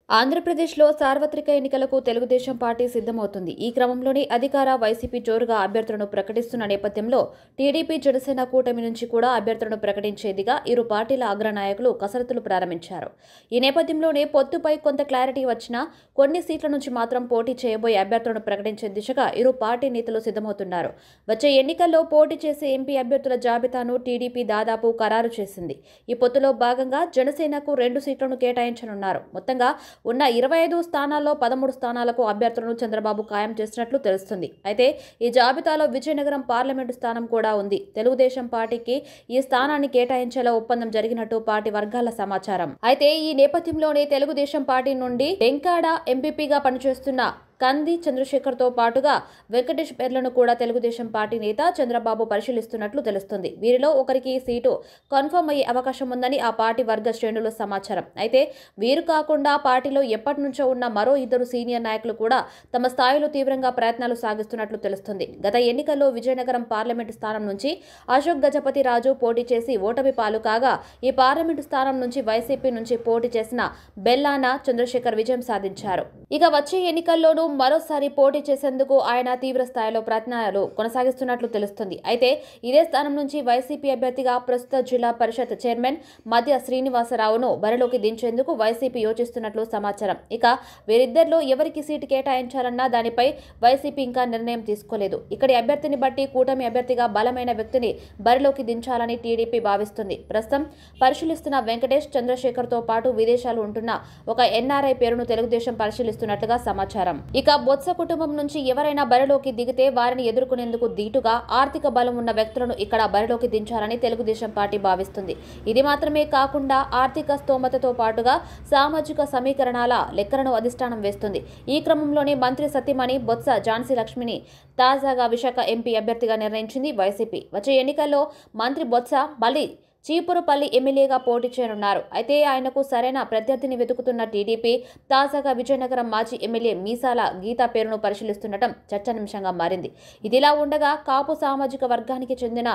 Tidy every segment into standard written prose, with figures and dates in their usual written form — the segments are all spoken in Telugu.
ఆంధ్రప్రదేశ్లో సార్వత్రిక ఎన్నికలకు తెలుగుదేశం పార్టీ సిద్ధమవుతుంది. ఈ క్రమంలోనే అధికార వైసీపీ జోరుగా అభ్యర్థులను ప్రకటిస్తున్న నేపథ్యంలో టీడీపీ జనసేన కూటమి నుంచి కూడా అభ్యర్థులను ప్రకటించేదిగా ఇరు పార్టీల అగ్రనాయకులు కసరత్తులు ప్రారంభించారు. ఈ నేపథ్యంలోనే పొత్తుపై కొంత క్లారిటీ వచ్చినా కొన్ని సీట్ల నుంచి మాత్రం పోటీ చేయబోయే అభ్యర్థులను ప్రకటించే దిశగా ఇరు పార్టీ నేతలు సిద్ధమవుతున్నారు. వచ్చే ఎన్నికల్లో పోటీ చేసే ఎంపీ అభ్యర్థుల జాబితాను టీడీపీ దాదాపు ఖరారు చేసింది. ఈ పొత్తులో భాగంగా జనసేనకు 2 సీట్లను కేటాయించనున్నారు. మొత్తంగా ఉన్న 25 స్థానాల్లో 13 స్థానాలకు అభ్యర్థులను చంద్రబాబు ఖాయం చేసినట్లు తెలుస్తుంది. అయితే ఈ జాబితాలో విజయనగరం పార్లమెంటు స్థానం కూడా ఉంది. తెలుగుదేశం పార్టీకి ఈ స్థానాన్ని కేటాయించేలా ఒప్పందం జరిగినట్టు పార్టీ వర్గాల సమాచారం. అయితే ఈ నేపథ్యంలోనే తెలుగుదేశం పార్టీ నుండి వెంకాడ ఎంపీపీగా పనిచేస్తున్న కంది చంద్రశేఖర్తో పాటుగా వెంకటేష్ పేర్లను కూడా తెలుగుదేశం పార్టీ నేత చంద్రబాబు పరిశీలిస్తున్నట్లు తెలుస్తుంది. వీరిలో ఒకరికి సీటు కన్ఫర్మ్ అయ్యే అవకాశం ఉందని ఆ పార్టీ వర్గ శ్రేణుల సమాచారం. అయితే వీరు కాకుండా పార్టీలో ఎప్పటి నుంచో ఉన్న మరో 2 సీనియర్ నాయకులు కూడా తమ స్థాయిలో తీవ్రంగా ప్రయత్నాలు సాగిస్తున్నట్లు తెలుస్తుంది. గత ఎన్నికల్లో విజయనగరం పార్లమెంటు స్థానం నుంచి అశోక్ గజపతి రాజు పోటీ చేసి ఓటమి పాలు కాగా, ఈ పార్లమెంటు స్థానం నుంచి వైసీపీ నుంచి పోటీ చేసిన బెల్లాన చంద్రశేఖర్ విజయం సాధించారు. ఇక వచ్చే ఎన్నికల్లోనూ మరోసారి పోటీ చేసేందుకు ఆయన తీవ్ర స్థాయిలో ప్రయత్నాలు కొనసాగిస్తున్నట్లు తెలుస్తుంది. అయితే ఇదే స్థానం నుంచి వైసీపీ అభ్యర్థిగా ప్రస్తుత జిల్లా పరిషత్ చైర్మన్ మధ్య శ్రీనివాసరావును బరిలోకి దించేందుకు వైసీపీ యోచిస్తున్నట్లు సమాచారం. ఇక వీరిద్దరిలో ఎవరికి సీటు కేటాయించాలన్న దానిపై వైసీపీ ఇంకా నిర్ణయం తీసుకోలేదు. ఇక్కడి అభ్యర్థిని బట్టి కూటమి అభ్యర్థిగా బలమైన వ్యక్తిని బరిలోకి దించాలని టీడీపీ భావిస్తుంది. ప్రస్తుతం పరిశీలిస్తున్న వెంకటేష్ చంద్రశేఖర్తో పాటు విదేశాలు ఉంటున్న ఒక ఎన్ఆర్ఐ పేరును తెలుగుదేశం పరిశీలిస్తున్నట్లుగా సమాచారం. ఇక బొత్స కుటుంబం నుంచి ఎవరైనా బరిలోకి దిగితే వారిని ఎదుర్కొనేందుకు దీటుగా ఆర్థిక బలం ఉన్న వ్యక్తులను ఇక్కడ బరిలోకి దించాలని తెలుగుదేశం పార్టీ భావిస్తుంది. ఇది మాత్రమే కాకుండా ఆర్థిక స్తోమతతో పాటుగా సామాజిక సమీకరణాల లెక్కలను అధిష్టానం వేస్తుంది. ఈ క్రమంలోనే మంత్రి సతీమణి బొత్స ఝాన్సీ లక్ష్మిని తాజాగా విశాఖ ఎంపీ అభ్యర్థిగా నిర్ణయించింది వైసీపీ. వచ్చే ఎన్నికల్లో మంత్రి బొత్స మళ్లీ చీపురుపల్లి ఎమ్మెల్యేగా పోటీ చేయనున్నారు. అయితే ఆయనకు సరైన ప్రత్యర్థిని వెతుకుతున్న టీడీపీ తాజాగా విజయనగరం మాజీ ఎమ్మెల్యే మీసాల గీత పేరును పరిశీలిస్తుండటం చర్చనీయాంశంగా మారింది. ఇదిలా ఉండగా కాపు సామాజిక వర్గానికి చెందిన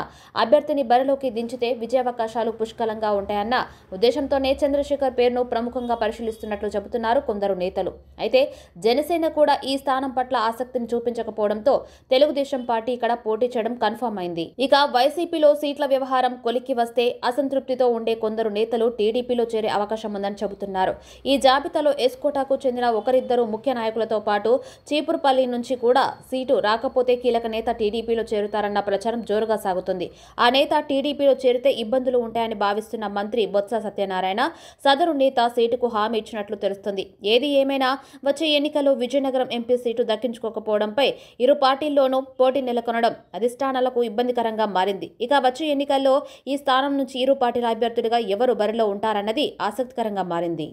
అభ్యర్థిని బరిలోకి దించితే విజయావకాశాలు పుష్కలంగా ఉంటాయన్న ఉద్దేశంతోనే చంద్రశేఖర్ పేరును ప్రముఖంగా పరిశీలిస్తున్నట్లు చెబుతున్నారు కొందరు నేతలు. అయితే జనసేన కూడా ఈ స్థానం పట్ల ఆసక్తిని చూపించకపోవడంతో తెలుగుదేశం పార్టీ ఇక్కడ పోటీ చేయడం కన్ఫర్మ్ అయింది. ఇక వైసీపీలో సీట్ల వ్యవహారం కొలిక్కి వస్తే అసంతృప్తితో ఉండే కొందరు నేతలు టీడీపీలో చేరే అవకాశం ఉందని చెబుతున్నారు. ఈ జాబితాలో ఎస్కోటాకు చెందిన ఒకరిద్దరు ముఖ్య నాయకులతో పాటు చీపురుపల్లి నుంచి కూడా సీటు రాకపోతే కీలక నేత టీడీపీలో చేరుతారన్న ప్రచారం జోరుగా సాగుతుంది. ఆ నేత టీడీపీలో చేరితే ఇబ్బందులు ఉంటాయని భావిస్తున్న మంత్రి బొత్స సత్యనారాయణ సదరు నేత సీటుకు హామీ ఇచ్చినట్లు తెలుస్తుంది. ఏది ఏమైనా వచ్చే ఎన్నికల్లో విజయనగరం ఎంపీ సీటు దక్కించుకోకపోవడంపై ఇరు పార్టీల్లోనూ పోటీ నెలకొనడం అధిష్టానాలకు ఇబ్బందికరంగా మారింది. ఇక వచ్చే ఎన్నికల్లో ఈ స్థానం నుంచి ఇరు పార్టీల అభ్యర్థులుగా ఎవరు బరిలో ఉంటారన్నది ఆసక్తికరంగా మారింది.